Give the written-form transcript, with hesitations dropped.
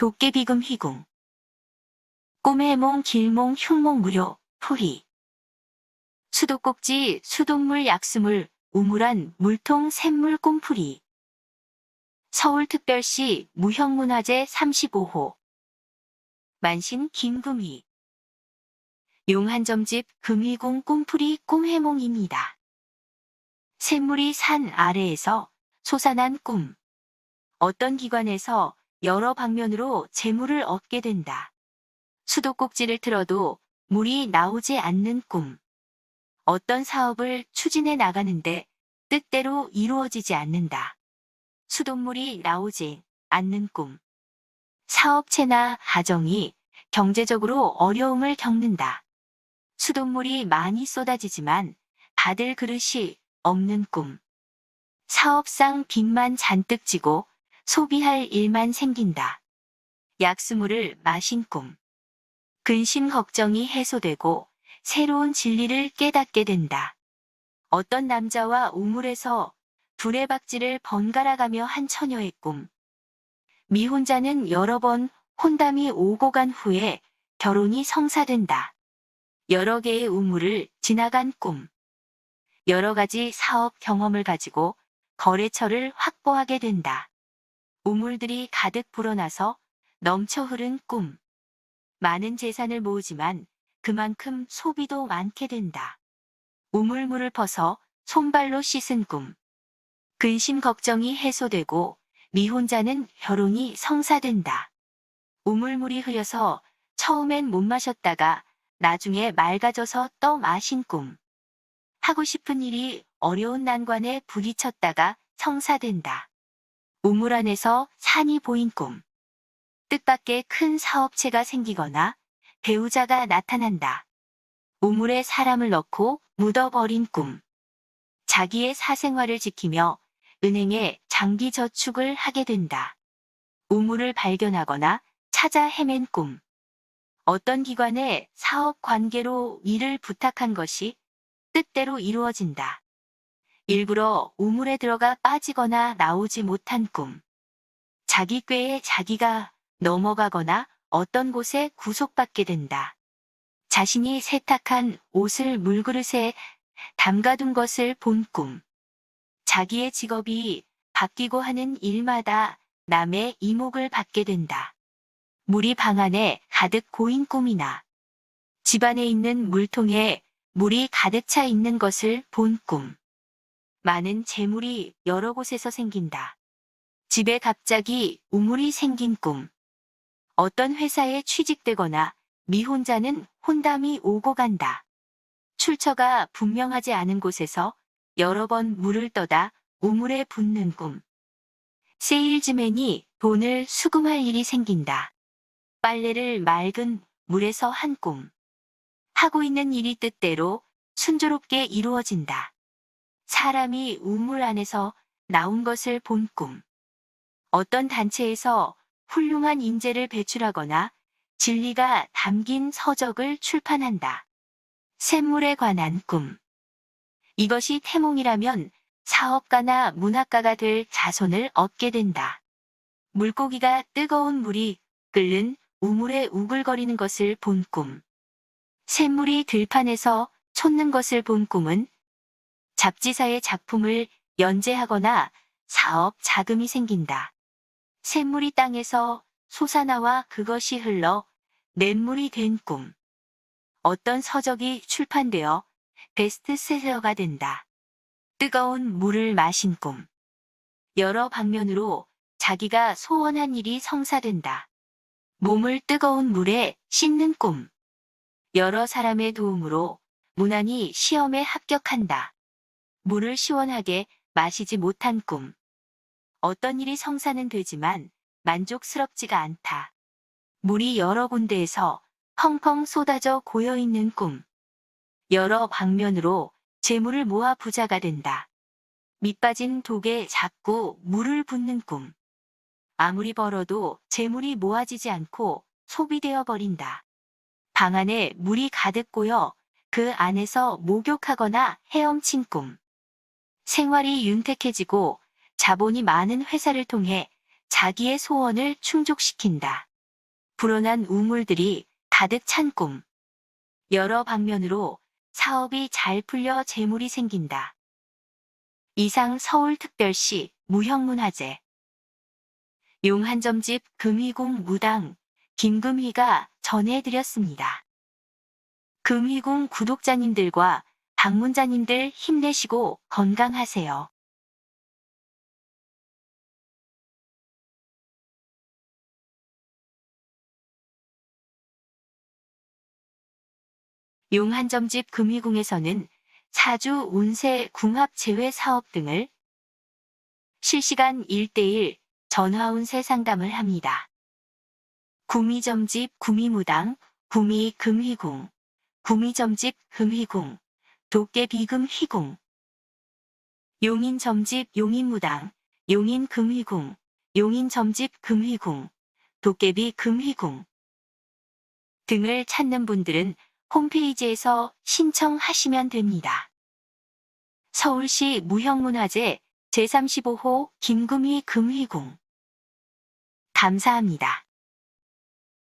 도깨비금 희궁. 꿈해몽 길몽 흉몽 무료 풀이. 수도꼭지 수돗물 약수물 우물안 물통 샘물 꿈풀이. 서울특별시 무형문화재 35호. 만신 김금희. 용한점집 금희궁 꿈풀이 꿈해몽입니다. 샘물이 산 아래에서 솟아난 꿈. 어떤 기관에서 여러 방면으로 재물을 얻게 된다. 수도꼭지를 틀어도 물이 나오지 않는 꿈. 어떤 사업을 추진해 나가는데 뜻대로 이루어지지 않는다. 수돗물이 나오지 않는 꿈. 사업체나 가정이 경제적으로 어려움을 겪는다. 수돗물이 많이 쏟아지지만 받을 그릇이 없는 꿈. 사업상 빚만 잔뜩 지고 소비할 일만 생긴다. 약수물을 마신 꿈. 근심 걱정이 해소되고 새로운 진리를 깨닫게 된다. 어떤 남자와 우물에서 두레박질을 번갈아가며 한 처녀의 꿈. 미혼자는 여러 번 혼담이 오고 간 후에 결혼이 성사된다. 여러 개의 우물을 지나간 꿈. 여러 가지 사업 경험을 가지고 거래처를 확보하게 된다. 우물들이 가득 불어나서 넘쳐 흐른 꿈. 많은 재산을 모으지만 그만큼 소비도 많게 된다. 우물물을 퍼서 손발로 씻은 꿈. 근심 걱정이 해소되고 미혼자는 결혼이 성사된다. 우물물이 흐려서 처음엔 못 마셨다가 나중에 맑아져서 떠 마신 꿈. 하고 싶은 일이 어려운 난관에 부딪혔다가 성사된다. 우물 안에서 산이 보인 꿈. 뜻밖의 큰 사업체가 생기거나 배우자가 나타난다. 우물에 사람을 넣고 묻어버린 꿈. 자기의 사생활을 지키며 은행에 장기 저축을 하게 된다. 우물을 발견하거나 찾아 헤맨 꿈. 어떤 기관에 사업 관계로 일을 부탁한 것이 뜻대로 이루어진다. 일부러 우물에 들어가 빠지거나 나오지 못한 꿈. 자기 꾀에 자기가 넘어가거나 어떤 곳에 구속받게 된다. 자신이 세탁한 옷을 물그릇에 담가둔 것을 본 꿈. 자기의 직업이 바뀌고 하는 일마다 남의 이목을 받게 된다. 물이 방 안에 가득 고인 꿈이나 집안에 있는 물통에 물이 가득 차 있는 것을 본 꿈. 많은 재물이 여러 곳에서 생긴다. 집에 갑자기 우물이 생긴 꿈. 어떤 회사에 취직되거나 미혼자는 혼담이 오고 간다. 출처가 분명하지 않은 곳에서 여러 번 물을 떠다 우물에 붓는 꿈. 세일즈맨이 돈을 수금할 일이 생긴다. 빨래를 맑은 물에서 한 꿈. 하고 있는 일이 뜻대로 순조롭게 이루어진다. 사람이 우물 안에서 나온 것을 본 꿈. 어떤 단체에서 훌륭한 인재를 배출하거나 진리가 담긴 서적을 출판한다. 샘물에 관한 꿈. 이것이 태몽이라면 사업가나 문학가가 될 자손을 얻게 된다. 물고기가 뜨거운 물이 끓는 우물에 우글거리는 것을 본 꿈. 샘물이 들판에서 솟는 것을 본 꿈은 잡지사의 작품을 연재하거나 사업 자금이 생긴다. 샘물이 땅에서 솟아나와 그것이 흘러 냇물이 된 꿈. 어떤 서적이 출판되어 베스트셀러가 된다. 뜨거운 물을 마신 꿈. 여러 방면으로 자기가 소원한 일이 성사된다. 몸을 뜨거운 물에 씻는 꿈. 여러 사람의 도움으로 무난히 시험에 합격한다. 물을 시원하게 마시지 못한 꿈. 어떤 일이 성사는 되지만 만족스럽지가 않다. 물이 여러 군데에서 펑펑 쏟아져 고여있는 꿈. 여러 방면으로 재물을 모아 부자가 된다. 밑빠진 독에 자꾸 물을 붓는 꿈. 아무리 벌어도 재물이 모아지지 않고 소비되어 버린다. 방 안에 물이 가득 고여 그 안에서 목욕하거나 헤엄친 꿈. 생활이 윤택해지고 자본이 많은 회사를 통해 자기의 소원을 충족시킨다. 불어난 우물들이 가득 찬 꿈. 여러 방면으로 사업이 잘 풀려 재물이 생긴다. 이상 서울특별시 무형문화재 용한점집 금희궁 무당 김금희가 전해드렸습니다. 금희궁 구독자님들과 방문자님들 힘내시고 건강하세요. 용한점집 금희궁에서는 사주 운세 궁합 제외 사업 등을 실시간 1:1 전화운세 상담을 합니다. 구미점집 구미무당, 구미금희궁, 구미점집 금희궁, 도깨비금희궁, 용인점집 용인무당, 용인금희궁, 용인점집 금희궁, 도깨비금희궁 등을 찾는 분들은 홈페이지에서 신청하시면 됩니다. 서울시 무형문화재 제35호 김금희 금희궁 감사합니다.